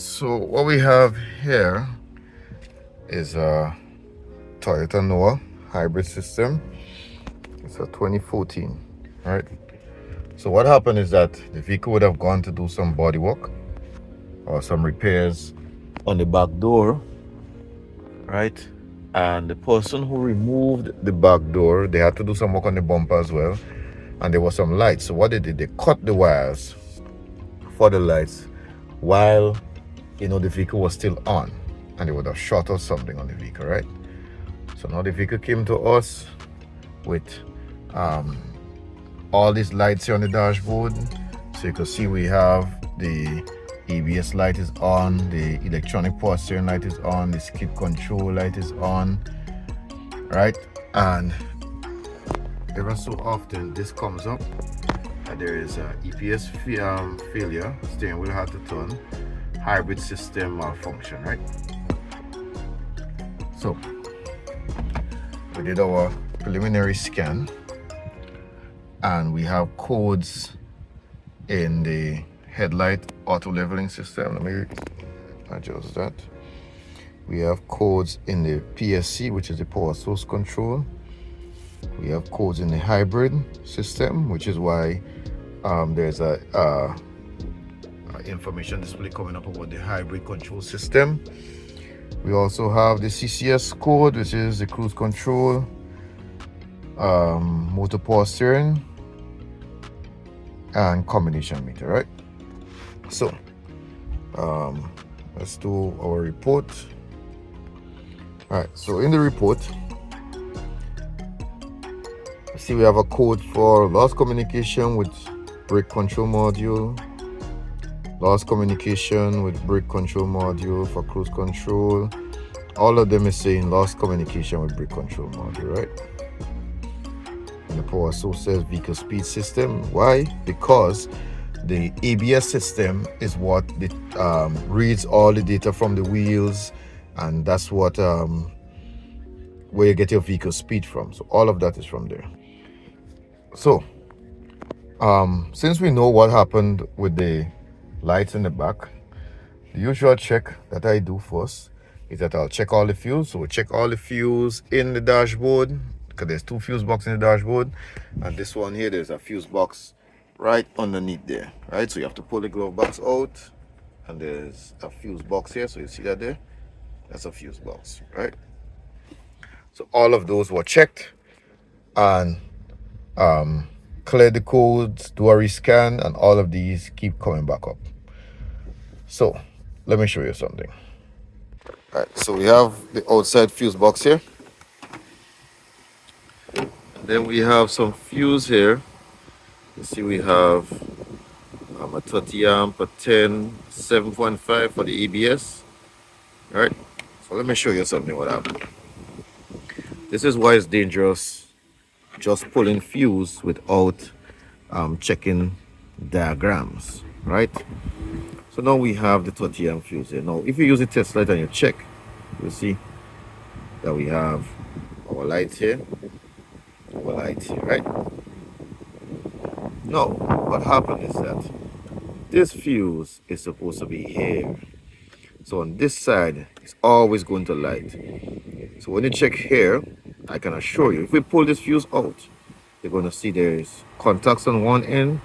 So what we have here is a Toyota Noah hybrid system. It's a 2014, right? So what happened is that the vehicle would have gone to do some body work or some repairs on the back door, right? And the person who removed the back door, they had to do some work on the bumper as well. And there was some lights. So what they did, they cut the wires for the lights while the vehicle was still on, and they would have shot or something on the vehicle, right? So now the vehicle came to us with all these lights here on the dashboard. So you can see we have the ABS light is on, the electronic power steering light is on, the skid control light is on, right? And every so often this comes up and there is a EPS failure, steering wheel had to turn, hybrid system malfunction, right? So we did our preliminary scan and we have codes in the headlight auto leveling system. Let me adjust that. We have codes in the PSC, which is the power source control. We have codes in the hybrid system, which is why there's a information display coming up about the hybrid control system. We also have the CCS code, which is the cruise control, motor power steering, and combination meter, right? So let's do our report. All right, so in the report, see we have a code for lost communication with brake control module, lost communication with brake control module for cruise control. All of them is saying lost communication with brake control module, right? And the power source says vehicle speed system. Why? Because the ABS system is what reads all the data from the wheels, and that's what where you get your vehicle speed from. So all of that is from there. So since we know what happened with the lights in the back, the usual check that I do first is that I'll check all the fuels. So we'll check all the fuels in the dashboard, because there's two fuse boxes in the dashboard, and this one here, there's a fuse box right underneath there, right? So you have to pull the glove box out, and there's a fuse box here. So you see that there? That's a fuse box, right? So all of those were checked and clear the codes, do a rescan, and all of these keep coming back up. So let me show you something. All right, so we have the outside fuse box here. Then we have some fuse here. You see we have a 30 amp, a 10, 7.5 for the ABS. All right, so let me show you something what happened. This is why it's dangerous just pulling fuse without checking diagrams, right? So now we have the 30 amp fuse here. Now if you use the test light and you check, you'll see that we have our lights here, right? Now what happened is that this fuse is supposed to be here. So on this side, it's always going to light. So when you check here, I can assure you, if we pull this fuse out, you're going to see there's contacts on one end.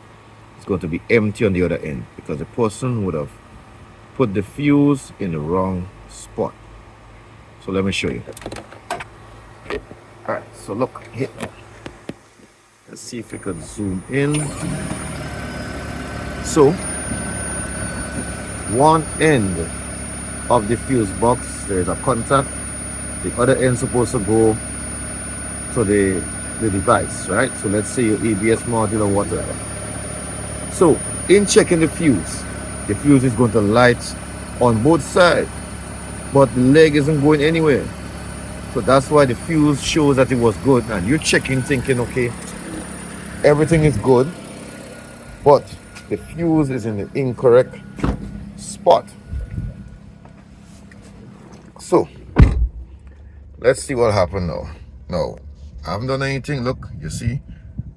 It's going to be empty on the other end because the person would have put the fuse in the wrong spot. So let me show you. All right, so look here. Let's see if we could zoom in. So one end of the fuse box, there is a contact. The other end supposed to go to the device, right? So let's say your ABS module or whatever. So in checking the fuse is going to light on both sides, but the leg isn't going anywhere. So that's why the fuse shows that it was good, and you're checking thinking, okay, everything is good, but the fuse is in the incorrect spot. So let's see what happened now. No, I haven't done anything. Look, you see,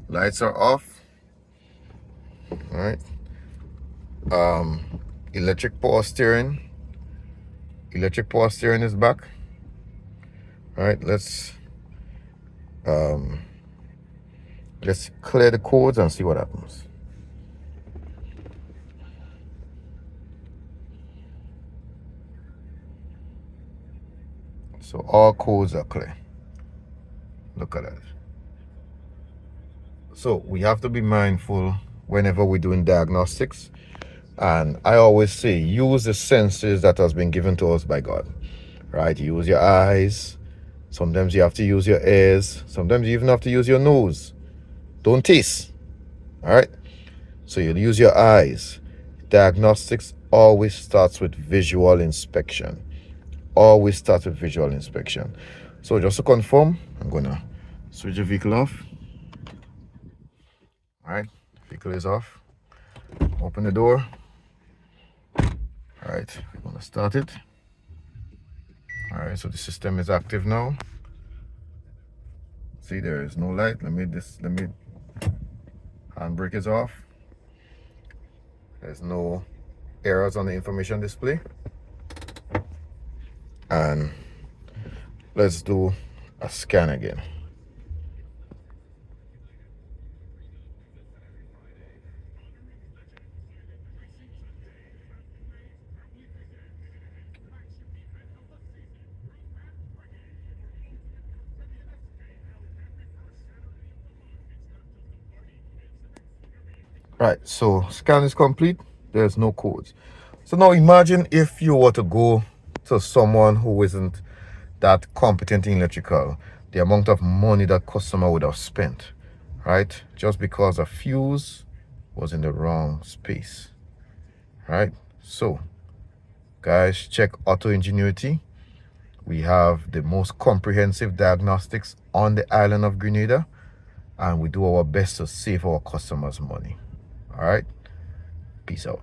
lights are off. All right. Electric power steering Electric power steering is back. All right, let's clear the codes and see what happens. So all codes are clear. Look at that. So we have to be mindful whenever we're doing diagnostics. And I always say, use the senses that has been given to us by God, right? Use your eyes. Sometimes you have to use your ears. Sometimes you even have to use your nose. Don't taste, all right? So you'll use your eyes. Diagnostics always starts with visual inspection. Always starts with visual inspection. So just to confirm, I'm gonna switch the vehicle off. All right, vehicle is off. Open the door. All right, I'm gonna start it. All right, so the system is active now. See, there is no light. Let me handbrake is off. There's no errors on the information display. And let's do a scan again. Right, so scan is complete. There's no codes. So now imagine if you were to go to someone who isn't that competent in electrical, the amount of money that customer would have spent, right? Just because a fuse was in the wrong space, right? So guys, check Auto Ingenuity. We have the most comprehensive diagnostics on the island of Grenada, and we do our best to save our customers money. All right, peace out.